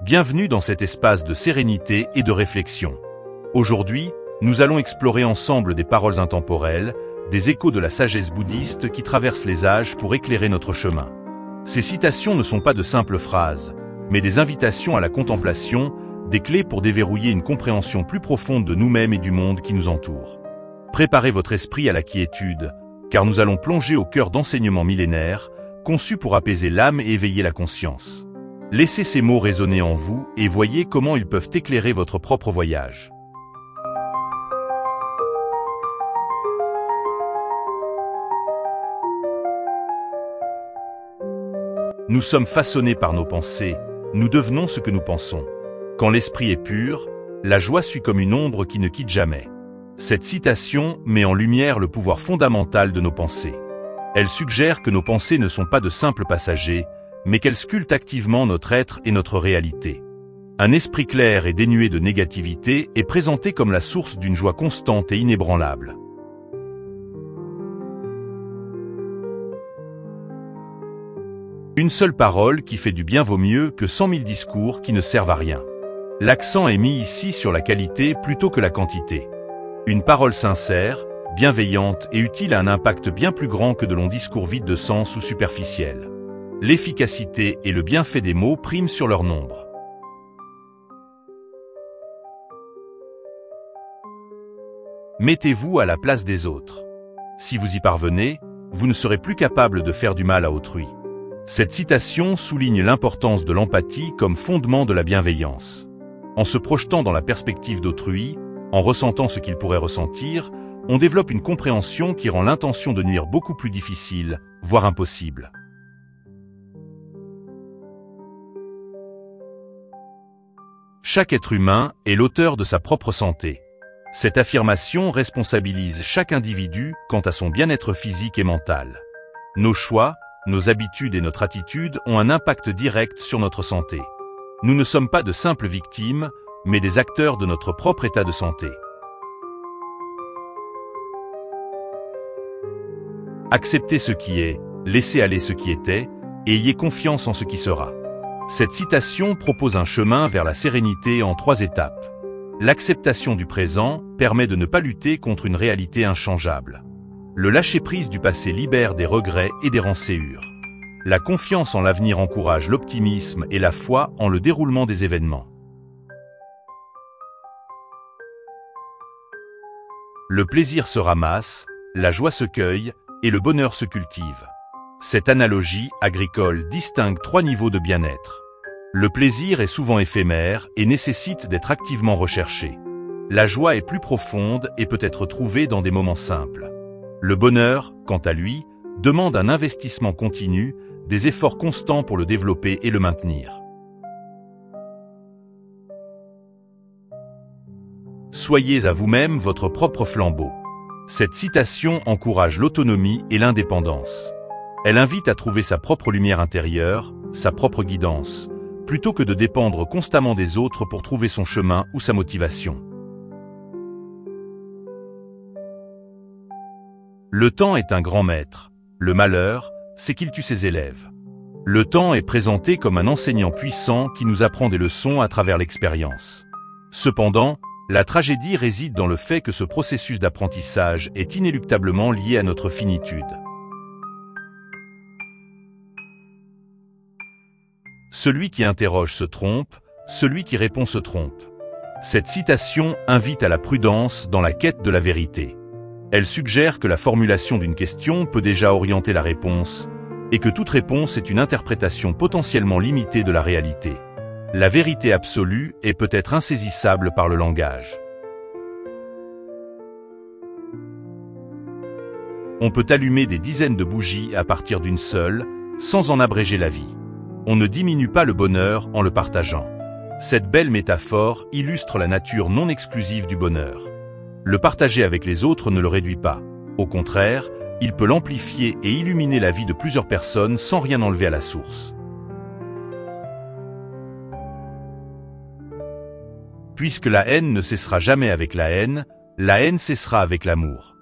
Bienvenue dans cet espace de sérénité et de réflexion. Aujourd'hui, nous allons explorer ensemble des paroles intemporelles, des échos de la sagesse bouddhiste qui traversent les âges pour éclairer notre chemin. Ces citations ne sont pas de simples phrases, mais des invitations à la contemplation, des clés pour déverrouiller une compréhension plus profonde de nous-mêmes et du monde qui nous entoure. Préparez votre esprit à la quiétude, car nous allons plonger au cœur d'enseignements millénaires, conçus pour apaiser l'âme et éveiller la conscience. Laissez ces mots résonner en vous et voyez comment ils peuvent éclairer votre propre voyage. Nous sommes façonnés par nos pensées, nous devenons ce que nous pensons. Quand l'esprit est pur, la joie suit comme une ombre qui ne quitte jamais. Cette citation met en lumière le pouvoir fondamental de nos pensées. Elle suggère que nos pensées ne sont pas de simples passagers, mais qu'elles sculptent activement notre être et notre réalité. Un esprit clair et dénué de négativité est présenté comme la source d'une joie constante et inébranlable. Une seule parole qui fait du bien vaut mieux que 100 000 discours qui ne servent à rien. L'accent est mis ici sur la qualité plutôt que la quantité. Une parole sincère, bienveillante et utile a un impact bien plus grand que de longs discours vides de sens ou superficiels. L'efficacité et le bienfait des mots priment sur leur nombre. Mettez-vous à la place des autres. Si vous y parvenez, vous ne serez plus capable de faire du mal à autrui. Cette citation souligne l'importance de l'empathie comme fondement de la bienveillance. En se projetant dans la perspective d'autrui, en ressentant ce qu'il pourrait ressentir, on développe une compréhension qui rend l'intention de nuire beaucoup plus difficile, voire impossible. Chaque être humain est l'auteur de sa propre santé. Cette affirmation responsabilise chaque individu quant à son bien-être physique et mental. Nos choix, nos habitudes et notre attitude ont un impact direct sur notre santé. Nous ne sommes pas de simples victimes, mais des acteurs de notre propre état de santé. Acceptez ce qui est, laissez aller ce qui était, et ayez confiance en ce qui sera. Cette citation propose un chemin vers la sérénité en 3 étapes. L'acceptation du présent permet de ne pas lutter contre une réalité inchangeable. Le lâcher-prise du passé libère des regrets et des rançéures. La confiance en l'avenir encourage l'optimisme et la foi en le déroulement des événements. Le plaisir se ramasse, la joie se cueille et le bonheur se cultive. Cette analogie agricole distingue 3 niveaux de bien-être. Le plaisir est souvent éphémère et nécessite d'être activement recherché. La joie est plus profonde et peut être trouvée dans des moments simples. Le bonheur, quant à lui, demande un investissement continu, des efforts constants pour le développer et le maintenir. Soyez à vous-même votre propre flambeau. Cette citation encourage l'autonomie et l'indépendance. Elle invite à trouver sa propre lumière intérieure, sa propre guidance, plutôt que de dépendre constamment des autres pour trouver son chemin ou sa motivation. Le temps est un grand maître. Le malheur, c'est qu'il tue ses élèves. Le temps est présenté comme un enseignant puissant qui nous apprend des leçons à travers l'expérience. Cependant, la tragédie réside dans le fait que ce processus d'apprentissage est inéluctablement lié à notre finitude. Celui qui interroge se trompe, celui qui répond se trompe. Cette citation invite à la prudence dans la quête de la vérité. Elle suggère que la formulation d'une question peut déjà orienter la réponse, et que toute réponse est une interprétation potentiellement limitée de la réalité. La vérité absolue est peut-être insaisissable par le langage. On peut allumer des dizaines de bougies à partir d'une seule, sans en abréger la vie. On ne diminue pas le bonheur en le partageant. Cette belle métaphore illustre la nature non exclusive du bonheur. Le partager avec les autres ne le réduit pas. Au contraire, il peut l'amplifier et illuminer la vie de plusieurs personnes sans rien enlever à la source. Puisque la haine ne cessera jamais avec la haine cessera avec l'amour.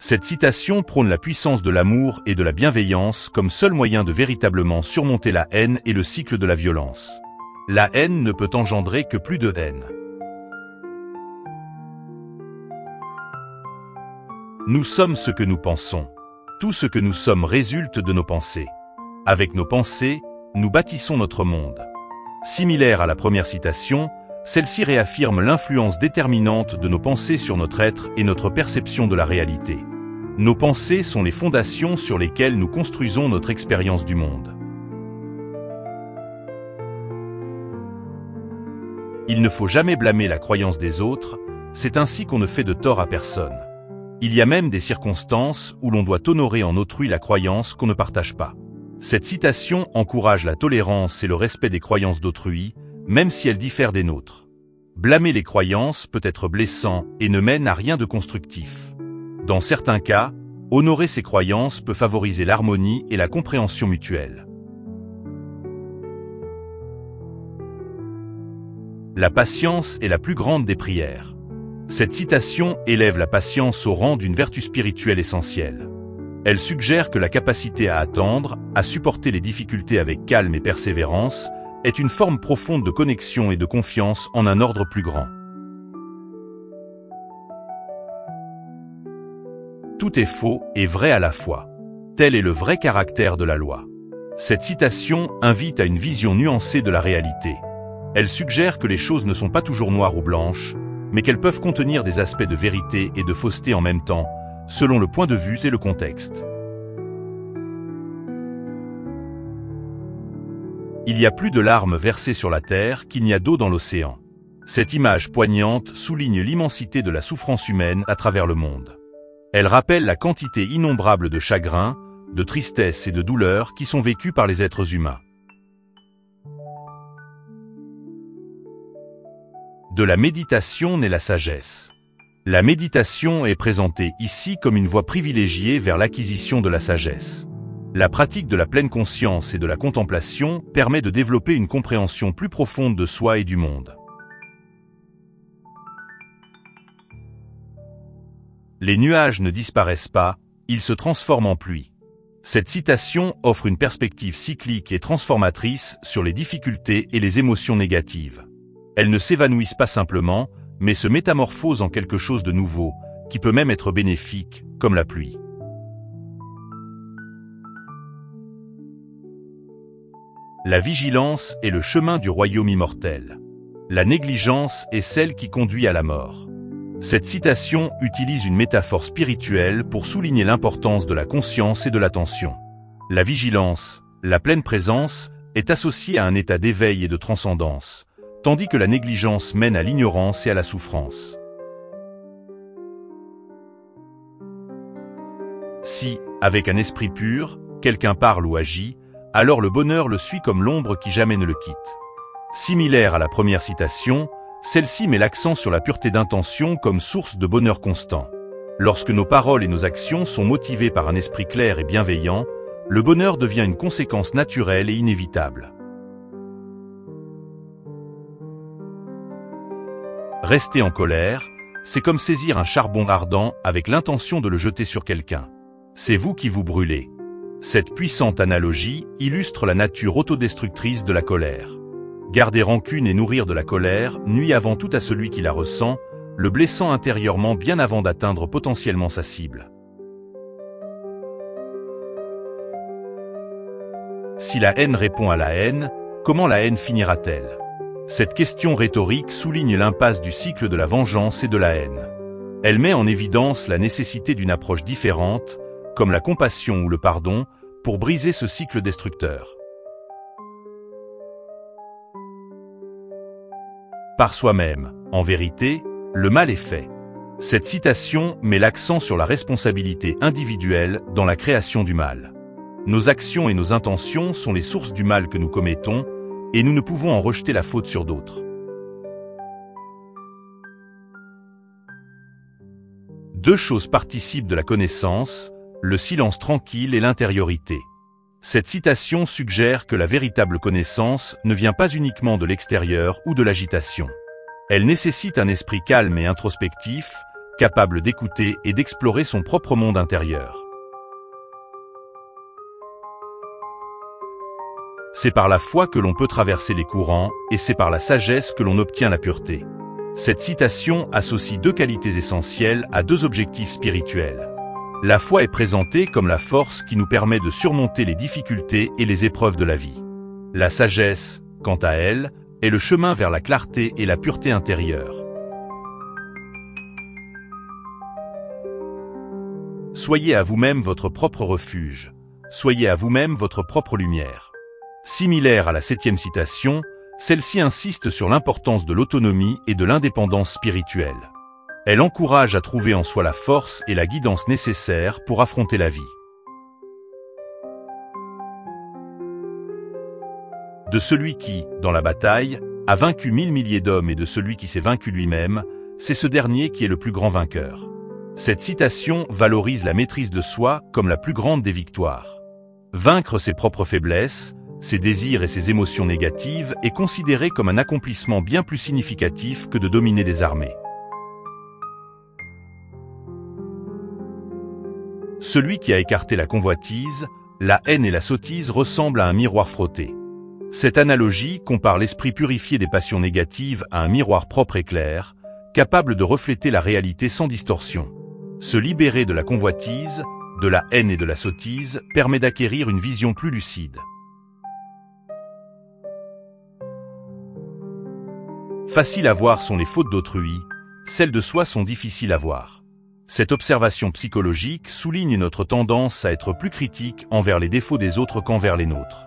Cette citation prône la puissance de l'amour et de la bienveillance comme seul moyen de véritablement surmonter la haine et le cycle de la violence. La haine ne peut engendrer que plus de haine. Nous sommes ce que nous pensons. Tout ce que nous sommes résulte de nos pensées. Avec nos pensées, nous bâtissons notre monde. Similaire à la première citation, celle-ci réaffirme l'influence déterminante de nos pensées sur notre être et notre perception de la réalité. Nos pensées sont les fondations sur lesquelles nous construisons notre expérience du monde. Il ne faut jamais blâmer la croyance des autres, c'est ainsi qu'on ne fait de tort à personne. Il y a même des circonstances où l'on doit honorer en autrui la croyance qu'on ne partage pas. Cette citation encourage la tolérance et le respect des croyances d'autrui, même si elles diffèrent des nôtres. Blâmer les croyances peut être blessant et ne mène à rien de constructif. Dans certains cas, honorer ses croyances peut favoriser l'harmonie et la compréhension mutuelle. La patience est la plus grande des prières. Cette citation élève la patience au rang d'une vertu spirituelle essentielle. Elle suggère que la capacité à attendre, à supporter les difficultés avec calme et persévérance, est une forme profonde de connexion et de confiance en un ordre plus grand. Tout est faux et vrai à la fois. Tel est le vrai caractère de la loi. Cette citation invite à une vision nuancée de la réalité. Elle suggère que les choses ne sont pas toujours noires ou blanches, mais qu'elles peuvent contenir des aspects de vérité et de fausseté en même temps, selon le point de vue et le contexte. Il y a plus de larmes versées sur la terre qu'il n'y a d'eau dans l'océan. Cette image poignante souligne l'immensité de la souffrance humaine à travers le monde. Elle rappelle la quantité innombrable de chagrins, de tristesse et de douleur qui sont vécus par les êtres humains. De la méditation naît la sagesse. La méditation est présentée ici comme une voie privilégiée vers l'acquisition de la sagesse. La pratique de la pleine conscience et de la contemplation permet de développer une compréhension plus profonde de soi et du monde. Les nuages ne disparaissent pas, ils se transforment en pluie. Cette citation offre une perspective cyclique et transformatrice sur les difficultés et les émotions négatives. Elles ne s'évanouissent pas simplement, mais se métamorphosent en quelque chose de nouveau, qui peut même être bénéfique, comme la pluie. La vigilance est le chemin du royaume immortel. La négligence est celle qui conduit à la mort. Cette citation utilise une métaphore spirituelle pour souligner l'importance de la conscience et de l'attention. La vigilance, la pleine présence, est associée à un état d'éveil et de transcendance, tandis que la négligence mène à l'ignorance et à la souffrance. Si, avec un esprit pur, quelqu'un parle ou agit, alors le bonheur le suit comme l'ombre qui jamais ne le quitte. Similaire à la première citation, celle-ci met l'accent sur la pureté d'intention comme source de bonheur constant. Lorsque nos paroles et nos actions sont motivées par un esprit clair et bienveillant, le bonheur devient une conséquence naturelle et inévitable. Rester en colère, c'est comme saisir un charbon ardent avec l'intention de le jeter sur quelqu'un. C'est vous qui vous brûlez. Cette puissante analogie illustre la nature autodestructrice de la colère. Garder rancune et nourrir de la colère nuit avant tout à celui qui la ressent, le blessant intérieurement bien avant d'atteindre potentiellement sa cible. Si la haine répond à la haine, comment la haine finira-t-elle ? Cette question rhétorique souligne l'impasse du cycle de la vengeance et de la haine. Elle met en évidence la nécessité d'une approche différente, comme la compassion ou le pardon, pour briser ce cycle destructeur. Par soi-même, en vérité, le mal est fait. Cette citation met l'accent sur la responsabilité individuelle dans la création du mal. Nos actions et nos intentions sont les sources du mal que nous commettons, et nous ne pouvons en rejeter la faute sur d'autres. Deux choses participent de la connaissance, le silence tranquille et l'intériorité. Cette citation suggère que la véritable connaissance ne vient pas uniquement de l'extérieur ou de l'agitation. Elle nécessite un esprit calme et introspectif, capable d'écouter et d'explorer son propre monde intérieur. C'est par la foi que l'on peut traverser les courants, et c'est par la sagesse que l'on obtient la pureté. Cette citation associe deux qualités essentielles à deux objectifs spirituels. La foi est présentée comme la force qui nous permet de surmonter les difficultés et les épreuves de la vie. La sagesse, quant à elle, est le chemin vers la clarté et la pureté intérieure. Soyez à vous-même votre propre refuge. Soyez à vous-même votre propre lumière. Similaire à la 7e citation, celle-ci insiste sur l'importance de l'autonomie et de l'indépendance spirituelle. Elle encourage à trouver en soi la force et la guidance nécessaires pour affronter la vie. De celui qui, dans la bataille, a vaincu 1000 milliers d'hommes et de celui qui s'est vaincu lui-même, c'est ce dernier qui est le plus grand vainqueur. Cette citation valorise la maîtrise de soi comme la plus grande des victoires. Vaincre ses propres faiblesses, ses désirs et ses émotions négatives est considéré comme un accomplissement bien plus significatif que de dominer des armées. Celui qui a écarté la convoitise, la haine et la sottise ressemble à un miroir frotté. Cette analogie compare l'esprit purifié des passions négatives à un miroir propre et clair, capable de refléter la réalité sans distorsion. Se libérer de la convoitise, de la haine et de la sottise permet d'acquérir une vision plus lucide. Faciles à voir sont les fautes d'autrui, celles de soi sont difficiles à voir. Cette observation psychologique souligne notre tendance à être plus critique envers les défauts des autres qu'envers les nôtres.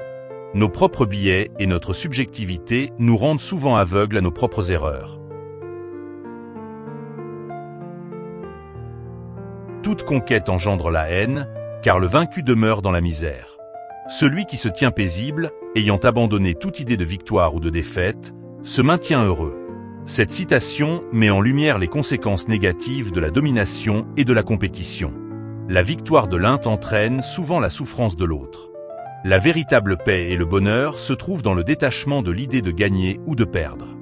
Nos propres biais et notre subjectivité nous rendent souvent aveugles à nos propres erreurs. Toute conquête engendre la haine, car le vaincu demeure dans la misère. Celui qui se tient paisible, ayant abandonné toute idée de victoire ou de défaite, se maintient heureux. Cette citation met en lumière les conséquences négatives de la domination et de la compétition. La victoire de l'un entraîne souvent la souffrance de l'autre. La véritable paix et le bonheur se trouvent dans le détachement de l'idée de gagner ou de perdre.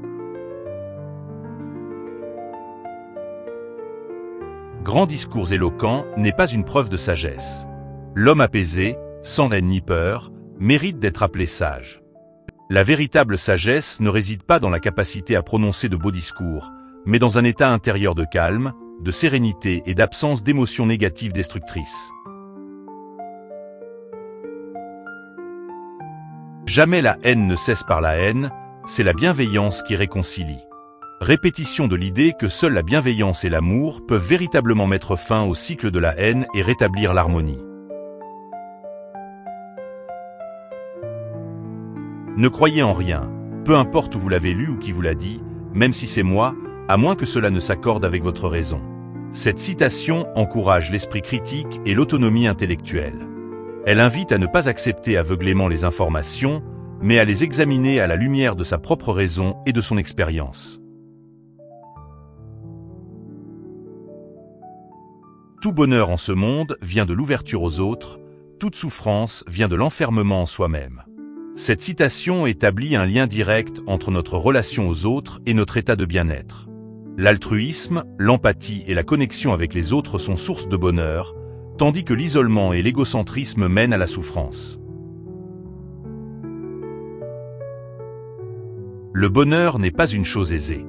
Grand discours éloquent n'est pas une preuve de sagesse. L'homme apaisé, sans haine ni peur, mérite d'être appelé sage. La véritable sagesse ne réside pas dans la capacité à prononcer de beaux discours, mais dans un état intérieur de calme, de sérénité et d'absence d'émotions négatives destructrices. Jamais la haine ne cesse par la haine, c'est la bienveillance qui réconcilie. Répétition de l'idée que seule la bienveillance et l'amour peuvent véritablement mettre fin au cycle de la haine et rétablir l'harmonie. Ne croyez en rien, peu importe où vous l'avez lu ou qui vous l'a dit, même si c'est moi, à moins que cela ne s'accorde avec votre raison. Cette citation encourage l'esprit critique et l'autonomie intellectuelle. Elle invite à ne pas accepter aveuglément les informations, mais à les examiner à la lumière de sa propre raison et de son expérience. Tout bonheur en ce monde vient de l'ouverture aux autres, toute souffrance vient de l'enfermement en soi-même. Cette citation établit un lien direct entre notre relation aux autres et notre état de bien-être. L'altruisme, l'empathie et la connexion avec les autres sont source de bonheur, tandis que l'isolement et l'égocentrisme mènent à la souffrance. Le bonheur n'est pas une chose aisée.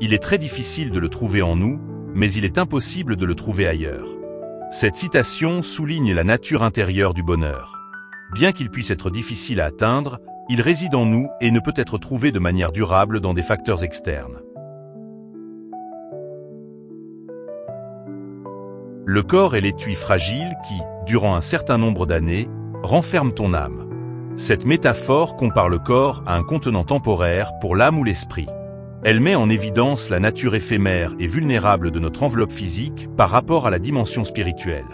Il est très difficile de le trouver en nous, mais il est impossible de le trouver ailleurs. Cette citation souligne la nature intérieure du bonheur. Bien qu'il puisse être difficile à atteindre, il réside en nous et ne peut être trouvé de manière durable dans des facteurs externes. Le corps est l'étui fragile qui, durant un certain nombre d'années, renferme ton âme. Cette métaphore compare le corps à un contenant temporaire pour l'âme ou l'esprit. Elle met en évidence la nature éphémère et vulnérable de notre enveloppe physique par rapport à la dimension spirituelle.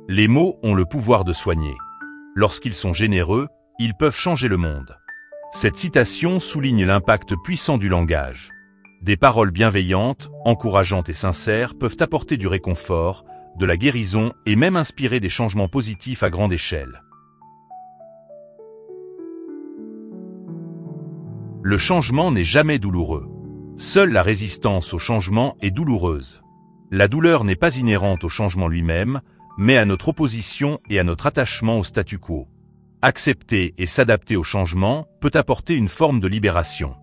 Les mots ont le pouvoir de soigner. Lorsqu'ils sont généreux, ils peuvent changer le monde. Cette citation souligne l'impact puissant du langage. Des paroles bienveillantes, encourageantes et sincères peuvent apporter du réconfort, de la guérison et même inspirer des changements positifs à grande échelle. Le changement n'est jamais douloureux. Seule la résistance au changement est douloureuse. La douleur n'est pas inhérente au changement lui-même, mais à notre opposition et à notre attachement au statu quo. Accepter et s'adapter au changement peut apporter une forme de libération.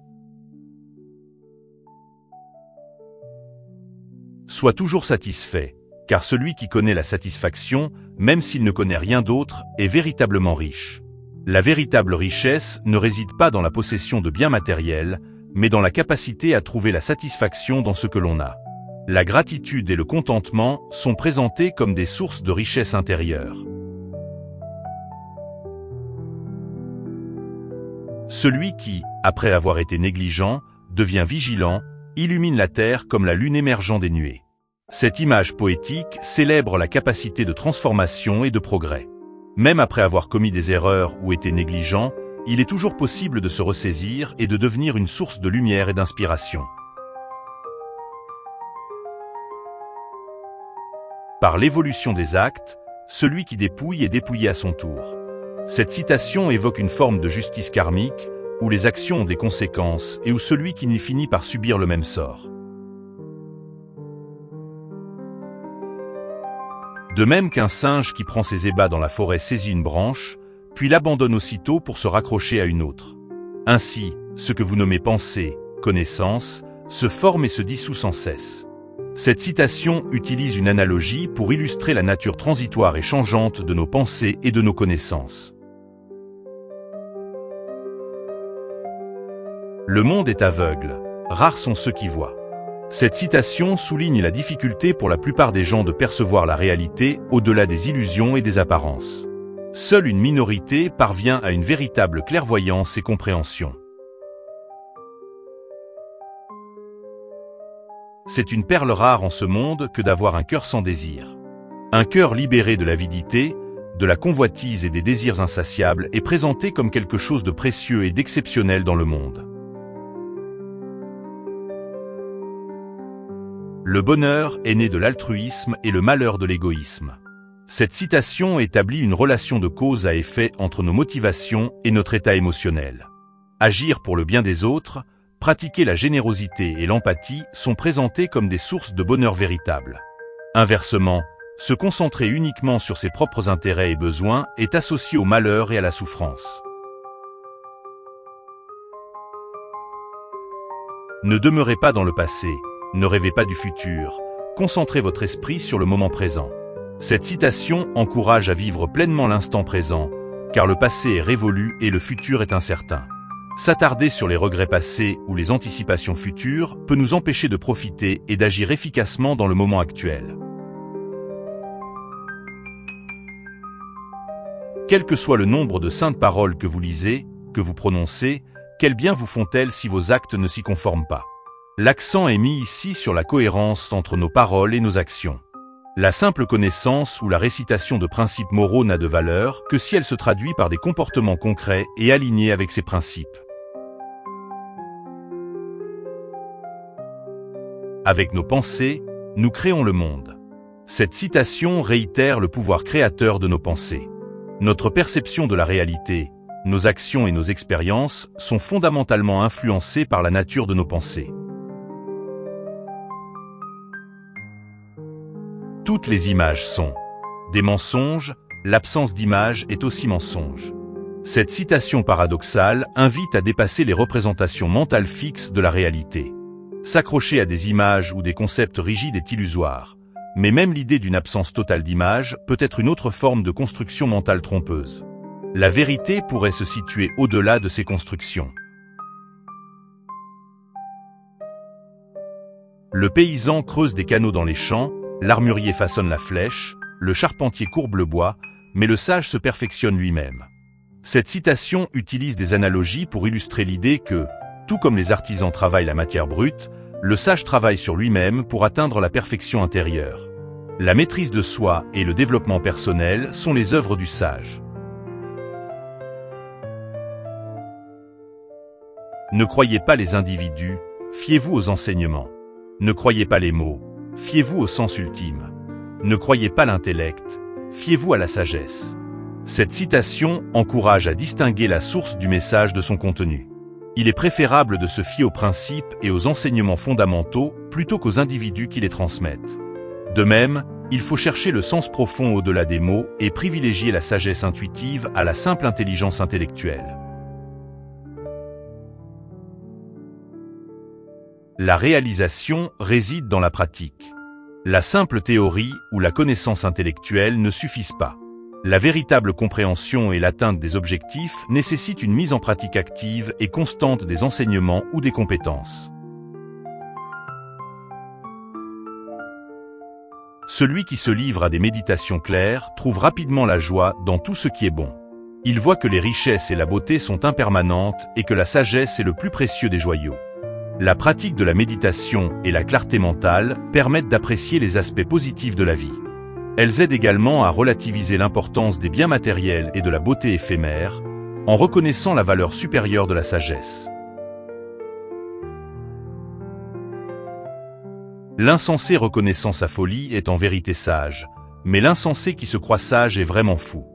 Sois toujours satisfait, car celui qui connaît la satisfaction, même s'il ne connaît rien d'autre, est véritablement riche. La véritable richesse ne réside pas dans la possession de biens matériels, mais dans la capacité à trouver la satisfaction dans ce que l'on a. La gratitude et le contentement sont présentés comme des sources de richesse intérieure. Celui qui, après avoir été négligent, devient vigilant, illumine la terre comme la lune émergeant des nuées. Cette image poétique célèbre la capacité de transformation et de progrès. Même après avoir commis des erreurs ou été négligent, il est toujours possible de se ressaisir et de devenir une source de lumière et d'inspiration. Par l'évolution des actes, celui qui dépouille est dépouillé à son tour. Cette citation évoque une forme de justice karmique, où les actions ont des conséquences et où celui qui n'y finit par subir le même sort. De même qu'un singe qui prend ses ébats dans la forêt saisit une branche, puis l'abandonne aussitôt pour se raccrocher à une autre. Ainsi, ce que vous nommez pensée, connaissance, se forme et se dissout sans cesse. Cette citation utilise une analogie pour illustrer la nature transitoire et changeante de nos pensées et de nos connaissances. Le monde est aveugle, rares sont ceux qui voient. Cette citation souligne la difficulté pour la plupart des gens de percevoir la réalité au-delà des illusions et des apparences. Seule une minorité parvient à une véritable clairvoyance et compréhension. C'est une perle rare en ce monde que d'avoir un cœur sans désir. Un cœur libéré de l'avidité, de la convoitise et des désirs insatiables est présenté comme quelque chose de précieux et d'exceptionnel dans le monde. Le bonheur est né de l'altruisme et le malheur de l'égoïsme. Cette citation établit une relation de cause à effet entre nos motivations et notre état émotionnel. Agir pour le bien des autres, pratiquer la générosité et l'empathie sont présentés comme des sources de bonheur véritable. Inversement, se concentrer uniquement sur ses propres intérêts et besoins est associé au malheur et à la souffrance. Ne demeurez pas dans le passé, ne rêvez pas du futur, concentrez votre esprit sur le moment présent. Cette citation encourage à vivre pleinement l'instant présent, car le passé est révolu et le futur est incertain. S'attarder sur les regrets passés ou les anticipations futures peut nous empêcher de profiter et d'agir efficacement dans le moment actuel. Quel que soit le nombre de saintes paroles que vous lisez, que vous prononcez, quel bien vous font-elles si vos actes ne s'y conforment pas? L'accent est mis ici sur la cohérence entre nos paroles et nos actions. La simple connaissance ou la récitation de principes moraux n'a de valeur que si elle se traduit par des comportements concrets et alignés avec ces principes. Avec nos pensées, nous créons le monde. Cette citation réitère le pouvoir créateur de nos pensées. Notre perception de la réalité, nos actions et nos expériences sont fondamentalement influencées par la nature de nos pensées. Toutes les images sont des mensonges, l'absence d'image est aussi mensonge. Cette citation paradoxale invite à dépasser les représentations mentales fixes de la réalité. S'accrocher à des images ou des concepts rigides est illusoire, mais même l'idée d'une absence totale d'image peut être une autre forme de construction mentale trompeuse. La vérité pourrait se situer au-delà de ces constructions. Le paysan creuse des canaux dans les champs, l'armurier façonne la flèche, le charpentier courbe le bois, mais le sage se perfectionne lui-même. Cette citation utilise des analogies pour illustrer l'idée que, tout comme les artisans travaillent la matière brute, le sage travaille sur lui-même pour atteindre la perfection intérieure. La maîtrise de soi et le développement personnel sont les œuvres du sage. Ne croyez pas les individus, fiez-vous aux enseignements. Ne croyez pas les mots, fiez-vous au sens ultime. Ne croyez pas l'intellect, fiez-vous à la sagesse. Cette citation encourage à distinguer la source du message de son contenu. Il est préférable de se fier aux principes et aux enseignements fondamentaux plutôt qu'aux individus qui les transmettent. De même, Il faut chercher le sens profond au-delà des mots et privilégier la sagesse intuitive à la simple intelligence intellectuelle. La réalisation réside dans la pratique. La simple théorie ou la connaissance intellectuelle ne suffisent pas. La véritable compréhension et l'atteinte des objectifs nécessitent une mise en pratique active et constante des enseignements ou des compétences. Celui qui se livre à des méditations claires trouve rapidement la joie dans tout ce qui est bon. Il voit que les richesses et la beauté sont impermanentes et que la sagesse est le plus précieux des joyaux. La pratique de la méditation et la clarté mentale permettent d'apprécier les aspects positifs de la vie. Elles aident également à relativiser l'importance des biens matériels et de la beauté éphémère, en reconnaissant la valeur supérieure de la sagesse. L'insensé reconnaissant sa folie est en vérité sage, mais l'insensé qui se croit sage est vraiment fou.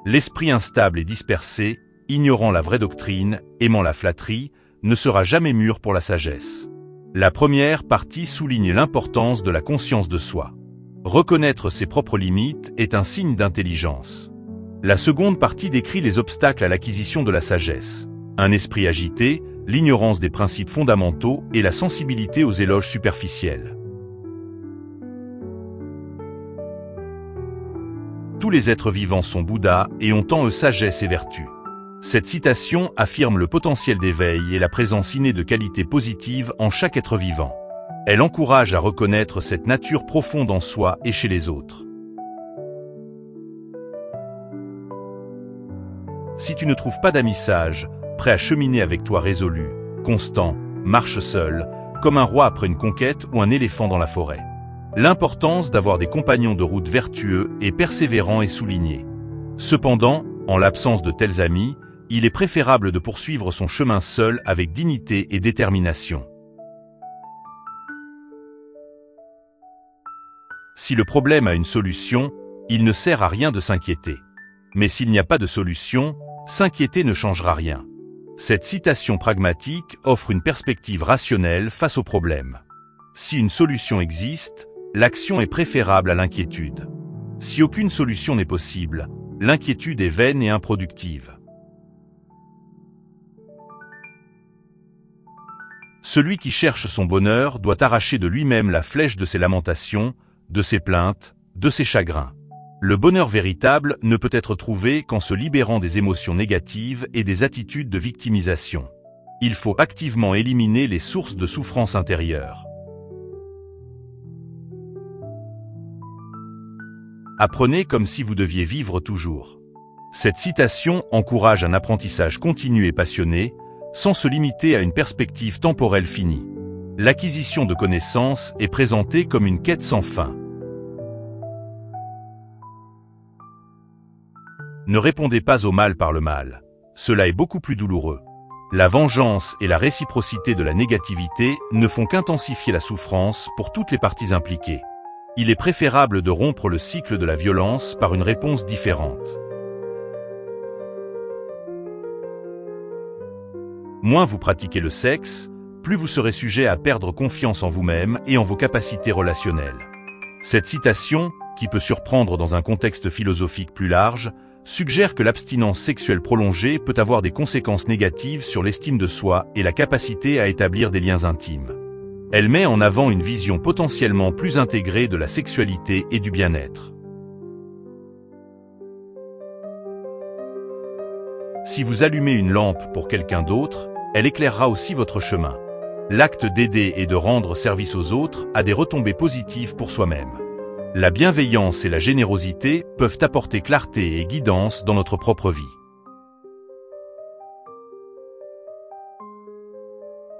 L'esprit instable et dispersé, ignorant la vraie doctrine, aimant la flatterie, ne sera jamais mûr pour la sagesse. La première partie souligne l'importance de la conscience de soi. Reconnaître ses propres limites est un signe d'intelligence. La seconde partie décrit les obstacles à l'acquisition de la sagesse. Un esprit agité, l'ignorance des principes fondamentaux et la sensibilité aux éloges superficiels. Tous les êtres vivants sont Bouddha et ont en eux sagesse et vertu. Cette citation affirme le potentiel d'éveil et la présence innée de qualités positives en chaque être vivant. Elle encourage à reconnaître cette nature profonde en soi et chez les autres. Si tu ne trouves pas d'amis sages, prêts à cheminer avec toi résolu, constant, marche seul, comme un roi après une conquête ou un éléphant dans la forêt. L'importance d'avoir des compagnons de route vertueux et persévérants est soulignée. Cependant, en l'absence de tels amis, il est préférable de poursuivre son chemin seul avec dignité et détermination. Si le problème a une solution, il ne sert à rien de s'inquiéter. Mais s'il n'y a pas de solution, s'inquiéter ne changera rien. Cette citation pragmatique offre une perspective rationnelle face au problème. Si une solution existe, l'action est préférable à l'inquiétude. Si aucune solution n'est possible, l'inquiétude est vaine et improductive. Celui qui cherche son bonheur doit arracher de lui-même la flèche de ses lamentations, de ses plaintes, de ses chagrins. Le bonheur véritable ne peut être trouvé qu'en se libérant des émotions négatives et des attitudes de victimisation. Il faut activement éliminer les sources de souffrance intérieure. Apprenez comme si vous deviez vivre toujours. Cette citation encourage un apprentissage continu et passionné, sans se limiter à une perspective temporelle finie. L'acquisition de connaissances est présentée comme une quête sans fin. Ne répondez pas au mal par le mal. Cela est beaucoup plus douloureux. La vengeance et la réciprocité de la négativité ne font qu'intensifier la souffrance pour toutes les parties impliquées. Il est préférable de rompre le cycle de la violence par une réponse différente. Moins vous pratiquez le sexe, plus vous serez sujet à perdre confiance en vous-même et en vos capacités relationnelles. Cette citation, qui peut surprendre dans un contexte philosophique plus large, suggère que l'abstinence sexuelle prolongée peut avoir des conséquences négatives sur l'estime de soi et la capacité à établir des liens intimes. Elle met en avant une vision potentiellement plus intégrée de la sexualité et du bien-être. Si vous allumez une lampe pour quelqu'un d'autre, elle éclairera aussi votre chemin. L'acte d'aider et de rendre service aux autres a des retombées positives pour soi-même. La bienveillance et la générosité peuvent apporter clarté et guidance dans notre propre vie.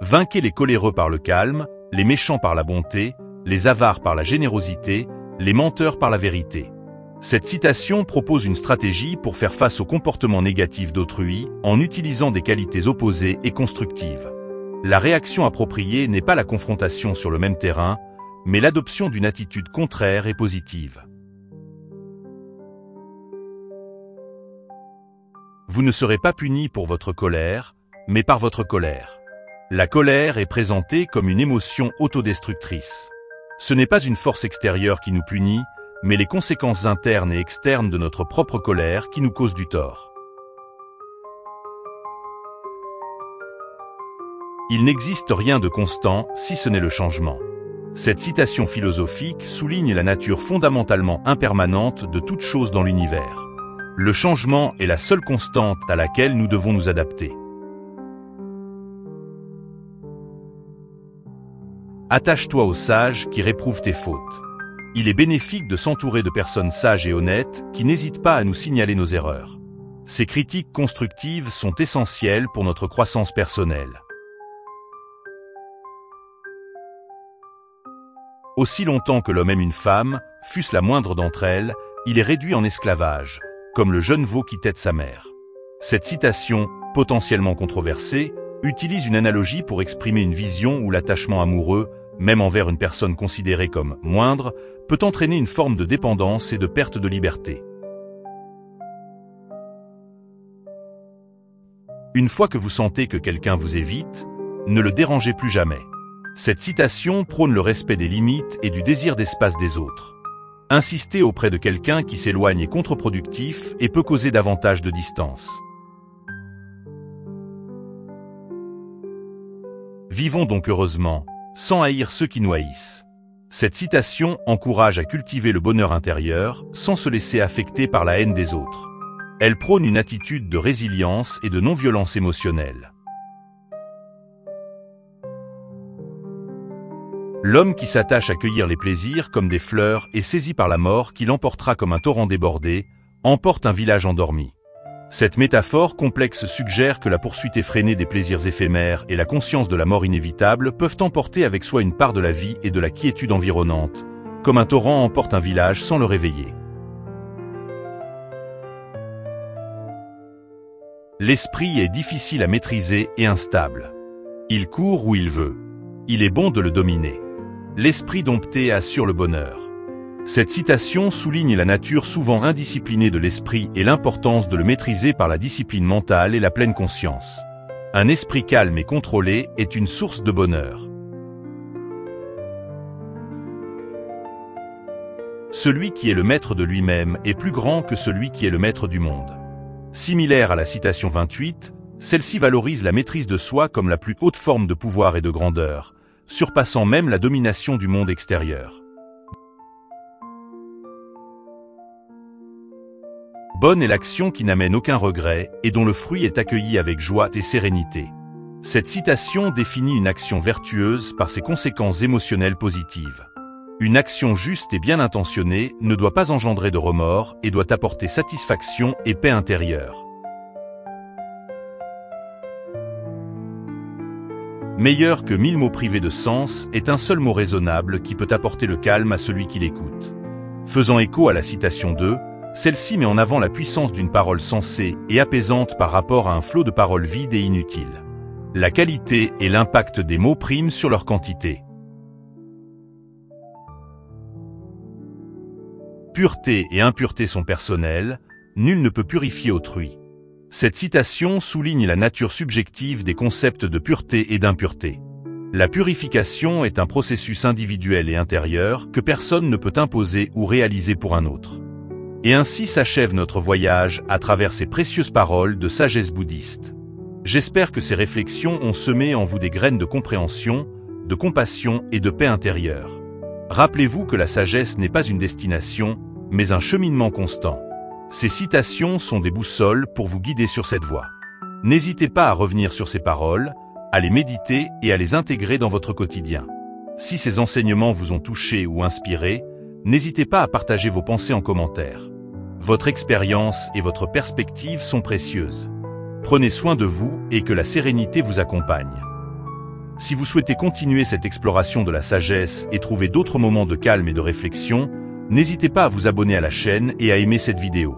Vainquez les coléreux par le calme, les méchants par la bonté, les avares par la générosité, les menteurs par la vérité. Cette citation propose une stratégie pour faire face aux comportements négatifs d'autrui en utilisant des qualités opposées et constructives. La réaction appropriée n'est pas la confrontation sur le même terrain, mais l'adoption d'une attitude contraire et positive. Vous ne serez pas puni pour votre colère, mais par votre colère. La colère est présentée comme une émotion autodestructrice. Ce n'est pas une force extérieure qui nous punit, mais les conséquences internes et externes de notre propre colère qui nous causent du tort. Il n'existe rien de constant si ce n'est le changement. Cette citation philosophique souligne la nature fondamentalement impermanente de toute chose dans l'univers. Le changement est la seule constante à laquelle nous devons nous adapter. Attache-toi aux sages qui réprouvent tes fautes. Il est bénéfique de s'entourer de personnes sages et honnêtes qui n'hésitent pas à nous signaler nos erreurs. Ces critiques constructives sont essentielles pour notre croissance personnelle. Aussi longtemps que l'homme aime une femme, fût-ce la moindre d'entre elles, il est réduit en esclavage, comme le jeune veau qui tette sa mère. Cette citation, potentiellement controversée, utilise une analogie pour exprimer une vision où l'attachement amoureux, même envers une personne considérée comme moindre, peut entraîner une forme de dépendance et de perte de liberté. Une fois que vous sentez que quelqu'un vous évite, ne le dérangez plus jamais. Cette citation prône le respect des limites et du désir d'espace des autres. Insister auprès de quelqu'un qui s'éloigne est contre-productif et peut causer davantage de distance. Vivons donc heureusement, sans haïr ceux qui nous haïssent. Cette citation encourage à cultiver le bonheur intérieur sans se laisser affecter par la haine des autres. Elle prône une attitude de résilience et de non-violence émotionnelle. L'homme qui s'attache à cueillir les plaisirs comme des fleurs et saisi par la mort qui l'emportera comme un torrent débordé, emporte un village endormi. Cette métaphore complexe suggère que la poursuite effrénée des plaisirs éphémères et la conscience de la mort inévitable peuvent emporter avec soi une part de la vie et de la quiétude environnante, comme un torrent emporte un village sans le réveiller. L'esprit est difficile à maîtriser et instable. Il court où il veut. Il est bon de le dominer. L'esprit dompté assure le bonheur. Cette citation souligne la nature souvent indisciplinée de l'esprit et l'importance de le maîtriser par la discipline mentale et la pleine conscience. Un esprit calme et contrôlé est une source de bonheur. Celui qui est le maître de lui-même est plus grand que celui qui est le maître du monde. Similaire à la citation 28, celle-ci valorise la maîtrise de soi comme la plus haute forme de pouvoir et de grandeur, surpassant même la domination du monde extérieur. Bonne est l'action qui n'amène aucun regret et dont le fruit est accueilli avec joie et sérénité. Cette citation définit une action vertueuse par ses conséquences émotionnelles positives. Une action juste et bien intentionnée ne doit pas engendrer de remords et doit apporter satisfaction et paix intérieure. Meilleur que 1000 mots privés de sens est un seul mot raisonnable qui peut apporter le calme à celui qui l'écoute. Faisant écho à la citation 2, celle-ci met en avant la puissance d'une parole sensée et apaisante par rapport à un flot de paroles vides et inutiles. La qualité et l'impact des mots priment sur leur quantité. Pureté et impureté sont personnelles, nul ne peut purifier autrui. Cette citation souligne la nature subjective des concepts de pureté et d'impureté. La purification est un processus individuel et intérieur que personne ne peut imposer ou réaliser pour un autre. Et ainsi s'achève notre voyage à travers ces précieuses paroles de sagesse bouddhiste. J'espère que ces réflexions ont semé en vous des graines de compréhension, de compassion et de paix intérieure. Rappelez-vous que la sagesse n'est pas une destination, mais un cheminement constant. Ces citations sont des boussoles pour vous guider sur cette voie. N'hésitez pas à revenir sur ces paroles, à les méditer et à les intégrer dans votre quotidien. Si ces enseignements vous ont touché ou inspiré, n'hésitez pas à partager vos pensées en commentaire. Votre expérience et votre perspective sont précieuses. Prenez soin de vous et que la sérénité vous accompagne. Si vous souhaitez continuer cette exploration de la sagesse et trouver d'autres moments de calme et de réflexion, n'hésitez pas à vous abonner à la chaîne et à aimer cette vidéo.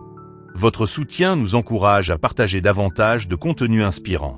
Votre soutien nous encourage à partager davantage de contenu inspirant.